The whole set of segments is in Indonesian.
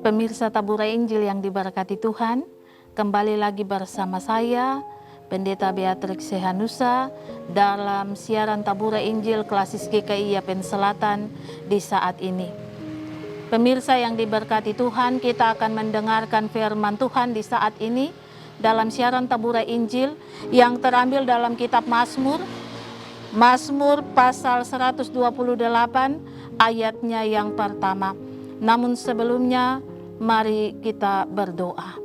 Pemirsa Tabura Injil yang diberkati Tuhan, kembali lagi bersama saya, Pendeta Beatrix Sehanusa, dalam siaran Tabura Injil Klasis GKI Yapen Selatan di saat ini. Pemirsa yang diberkati Tuhan, kita akan mendengarkan firman Tuhan di saat ini dalam siaran Tabura Injil yang terambil dalam kitab Mazmur pasal 128 ayatnya yang pertama. Namun sebelumnya, mari kita berdoa.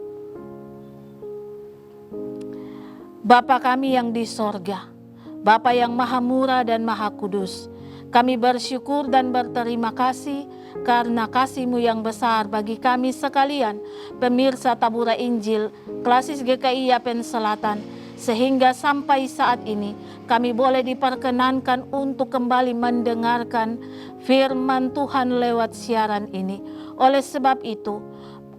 Bapa kami yang di sorga, Bapa yang maha murah dan maha kudus, kami bersyukur dan berterima kasih karena kasih-Mu yang besar bagi kami sekalian, pemirsa Tabura Injil Klasis GKI Yapen Selatan, sehingga sampai saat ini kami boleh diperkenankan untuk kembali mendengarkan firman Tuhan lewat siaran ini. Oleh sebab itu,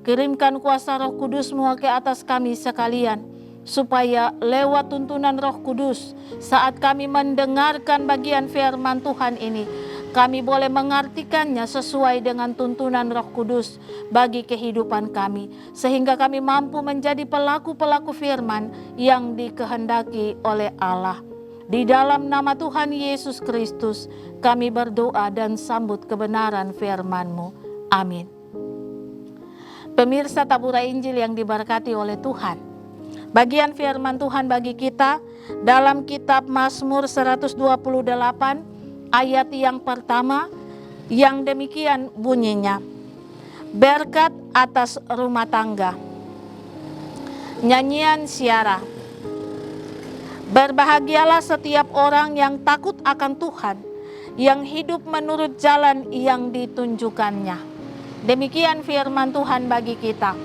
kirimkan kuasa Roh Kudus-Mu ke atas kami sekalian, supaya lewat tuntunan Roh Kudus saat kami mendengarkan bagian firman Tuhan ini, kami boleh mengartikannya sesuai dengan tuntunan Roh Kudus bagi kehidupan kami, sehingga kami mampu menjadi pelaku-pelaku firman yang dikehendaki oleh Allah. Di dalam nama Tuhan Yesus Kristus kami berdoa dan sambut kebenaran firman-Mu. Amin. Pemirsa Tabura Injil yang diberkati oleh Tuhan, bagian firman Tuhan bagi kita dalam kitab Mazmur 128 ayat yang pertama yang demikian bunyinya. Berkat atas rumah tangga. Nyanyian Syara. Berbahagialah setiap orang yang takut akan Tuhan, yang hidup menurut jalan yang ditunjukkannya. Demikian firman Tuhan bagi kita.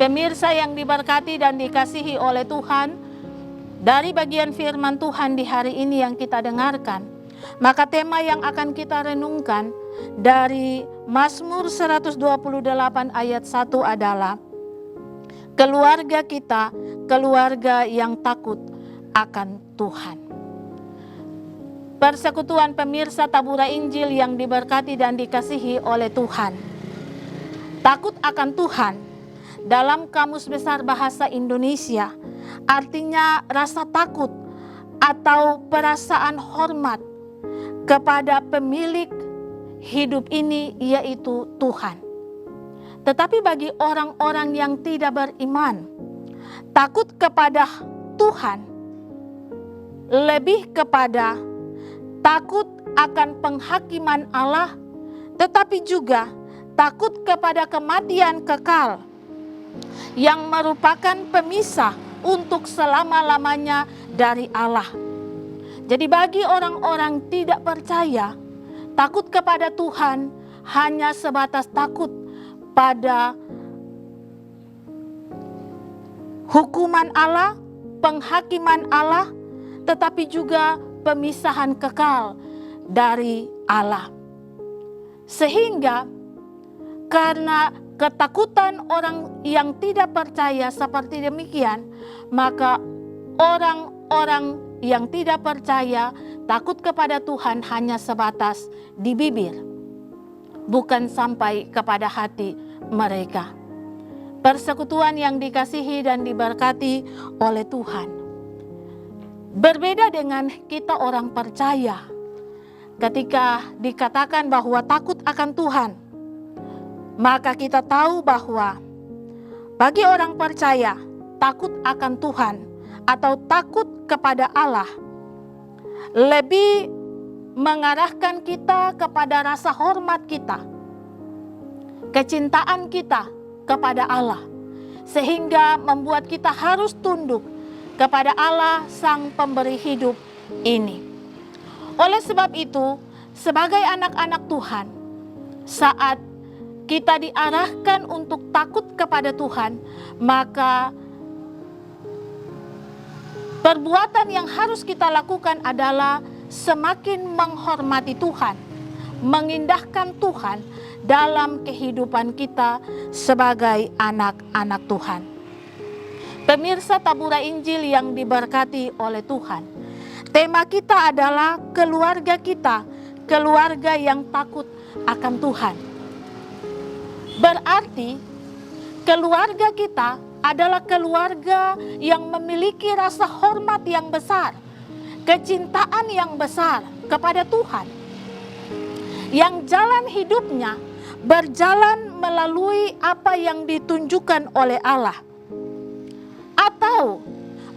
Pemirsa yang diberkati dan dikasihi oleh Tuhan, dari bagian firman Tuhan di hari ini yang kita dengarkan, maka tema yang akan kita renungkan dari Mazmur 128 ayat 1 adalah keluarga kita, keluarga yang takut akan Tuhan. Persekutuan pemirsa Tabura Injil yang diberkati dan dikasihi oleh Tuhan. Takut akan Tuhan dalam Kamus Besar Bahasa Indonesia artinya rasa takut atau perasaan hormat kepada pemilik hidup ini, yaitu Tuhan. Tetapi bagi orang-orang yang tidak beriman, takut kepada Tuhan lebih kepada takut akan penghakiman Allah, tetapi juga takut kepada kematian kekal yang merupakan pemisah untuk selama-lamanya dari Allah. Jadi bagi orang-orang tidak percaya, takut kepada Tuhan hanya sebatas takut pada hukuman Allah, penghakiman Allah, tetapi juga pemisahan kekal dari Allah. Sehingga karena ketakutan orang yang tidak percaya seperti demikian, maka orang-orang yang tidak percaya takut kepada Tuhan hanya sebatas di bibir, bukan sampai kepada hati mereka. Persekutuan yang dikasihi dan diberkati oleh Tuhan, berbeda dengan kita orang percaya. Ketika dikatakan bahwa takut akan Tuhan, maka kita tahu bahwa bagi orang percaya, takut akan Tuhan atau takut kepada Allah lebih mengarahkan kita kepada rasa hormat kita, kecintaan kita kepada Allah, sehingga membuat kita harus tunduk kepada Allah Sang Pemberi hidup ini. Oleh sebab itu, sebagai anak-anak Tuhan, saat kita diarahkan untuk takut kepada Tuhan, maka perbuatan yang harus kita lakukan adalah semakin menghormati Tuhan, mengindahkan Tuhan dalam kehidupan kita sebagai anak-anak Tuhan. Pemirsa Tabura Injil yang diberkati oleh Tuhan, tema kita adalah keluarga kita, keluarga yang takut akan Tuhan. Berarti keluarga kita adalah keluarga yang memiliki rasa hormat yang besar, kecintaan yang besar kepada Tuhan, yang jalan hidupnya berjalan melalui apa yang ditunjukkan oleh Allah, atau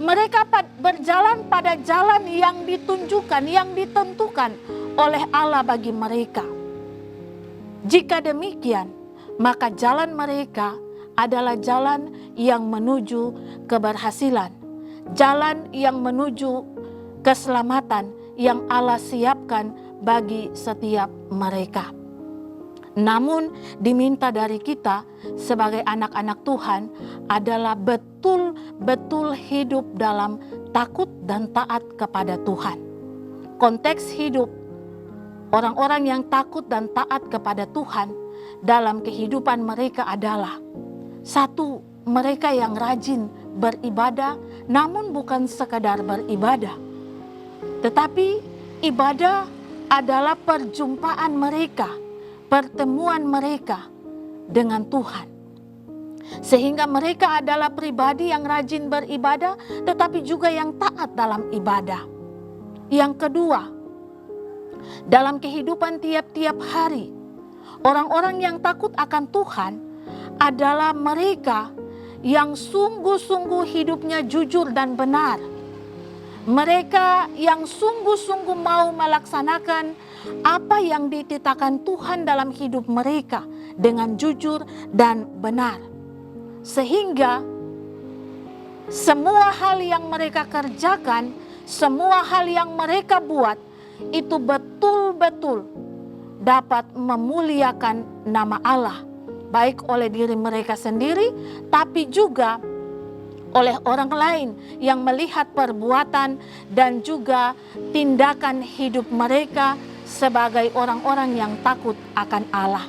mereka berjalan pada jalan yang ditunjukkan, yang ditentukan oleh Allah bagi mereka. Jika demikian, maka jalan mereka adalah jalan yang menuju keberhasilan, jalan yang menuju keselamatan yang Allah siapkan bagi setiap mereka. Namun diminta dari kita sebagai anak-anak Tuhan adalah betul-betul hidup dalam takut dan taat kepada Tuhan. Konteks hidup orang-orang yang takut dan taat kepada Tuhan dalam kehidupan mereka adalah: satu, mereka yang rajin beribadah, namun bukan sekadar beribadah, tetapi ibadah adalah perjumpaan mereka, pertemuan mereka dengan Tuhan. Sehingga mereka adalah pribadi yang rajin beribadah, tetapi juga yang taat dalam ibadah. Yang kedua, dalam kehidupan tiap-tiap hari, orang-orang yang takut akan Tuhan adalah mereka yang sungguh-sungguh hidupnya jujur dan benar. Mereka yang sungguh-sungguh mau melaksanakan apa yang dititahkan Tuhan dalam hidup mereka dengan jujur dan benar. Sehingga semua hal yang mereka kerjakan, semua hal yang mereka buat, itu betul-betul dapat memuliakan nama Allah, baik oleh diri mereka sendiri, tapi juga oleh orang lain yang melihat perbuatan dan juga tindakan hidup mereka sebagai orang-orang yang takut akan Allah.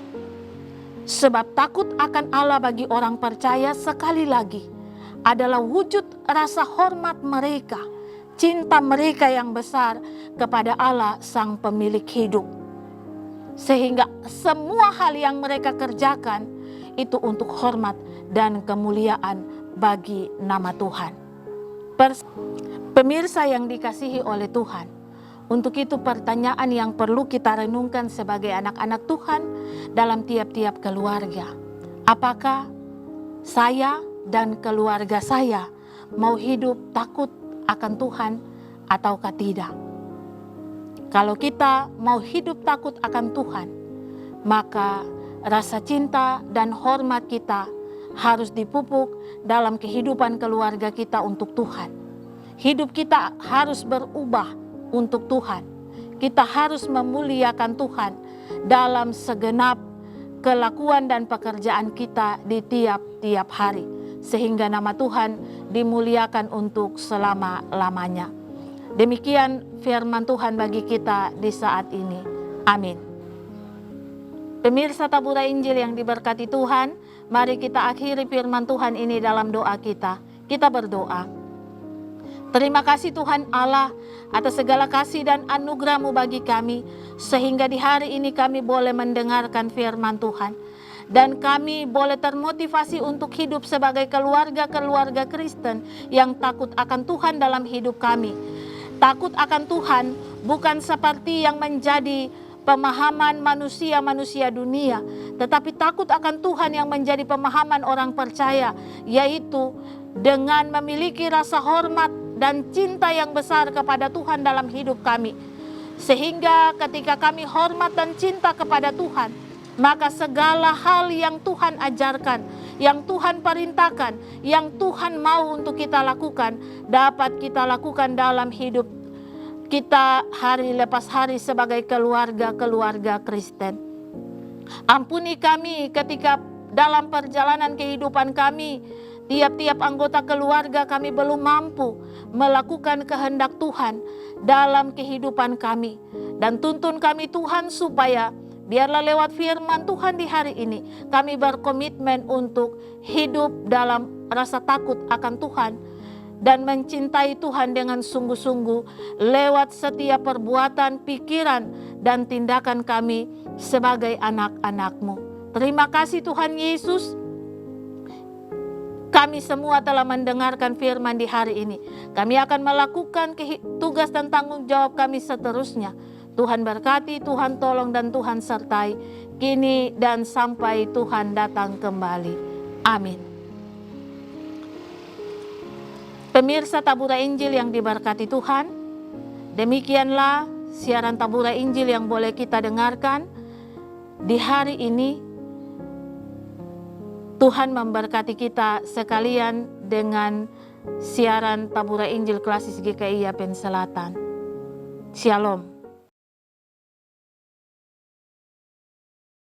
Sebab takut akan Allah bagi orang percaya sekali lagi adalah wujud rasa hormat mereka, cinta mereka yang besar kepada Allah Sang Pemilik hidup. Sehingga semua hal yang mereka kerjakan itu untuk hormat dan kemuliaan bagi nama Tuhan. Pemirsa yang dikasihi oleh Tuhan, untuk itu pertanyaan yang perlu kita renungkan sebagai anak-anak Tuhan dalam tiap-tiap keluarga. Apakah saya dan keluarga saya mau hidup takut akan Tuhan ataukah tidak? Kalau kita mau hidup takut akan Tuhan, maka rasa cinta dan hormat kita harus dipupuk dalam kehidupan keluarga kita untuk Tuhan. Hidup kita harus berubah untuk Tuhan. Kita harus memuliakan Tuhan dalam segenap kelakuan dan pekerjaan kita di tiap-tiap hari, sehingga nama Tuhan dimuliakan untuk selama-lamanya. Demikian firman Tuhan bagi kita di saat ini. Amin. Pemirsa Tabura Injil yang diberkati Tuhan, mari kita akhiri firman Tuhan ini dalam doa kita. Kita berdoa. Terima kasih Tuhan Allah atas segala kasih dan anugerah-Mu bagi kami, sehingga di hari ini kami boleh mendengarkan firman Tuhan. Dan kami boleh termotivasi untuk hidup sebagai keluarga-keluarga Kristen yang takut akan Tuhan dalam hidup kami. Takut akan Tuhan bukan seperti yang menjadi pemahaman manusia-manusia dunia, tetapi takut akan Tuhan yang menjadi pemahaman orang percaya, yaitu dengan memiliki rasa hormat dan cinta yang besar kepada Tuhan dalam hidup kami. Sehingga ketika kami hormat dan cinta kepada Tuhan, maka segala hal yang Tuhan ajarkan, yang Tuhan perintahkan, yang Tuhan mau untuk kita lakukan, dapat kita lakukan dalam hidup kita hari lepas hari sebagai keluarga-keluarga Kristen. Ampuni kami ketika dalam perjalanan kehidupan kami, tiap-tiap anggota keluarga kami belum mampu melakukan kehendak Tuhan dalam kehidupan kami. Dan tuntun kami Tuhan supaya biarlah lewat firman Tuhan di hari ini kami berkomitmen untuk hidup dalam rasa takut akan Tuhan dan mencintai Tuhan dengan sungguh-sungguh lewat setiap perbuatan, pikiran, dan tindakan kami sebagai anak-anak-Mu. Terima kasih Tuhan Yesus. Kami semua telah mendengarkan firman di hari ini. Kami akan melakukan tugas dan tanggung jawab kami seterusnya. Tuhan berkati, Tuhan tolong, dan Tuhan sertai, kini dan sampai Tuhan datang kembali. Amin. Pemirsa Tabura Injil yang diberkati Tuhan, demikianlah siaran Tabura Injil yang boleh kita dengarkan di hari ini. Tuhan memberkati kita sekalian dengan siaran Tabura Injil Klasis GKI Yapen Selatan. Shalom.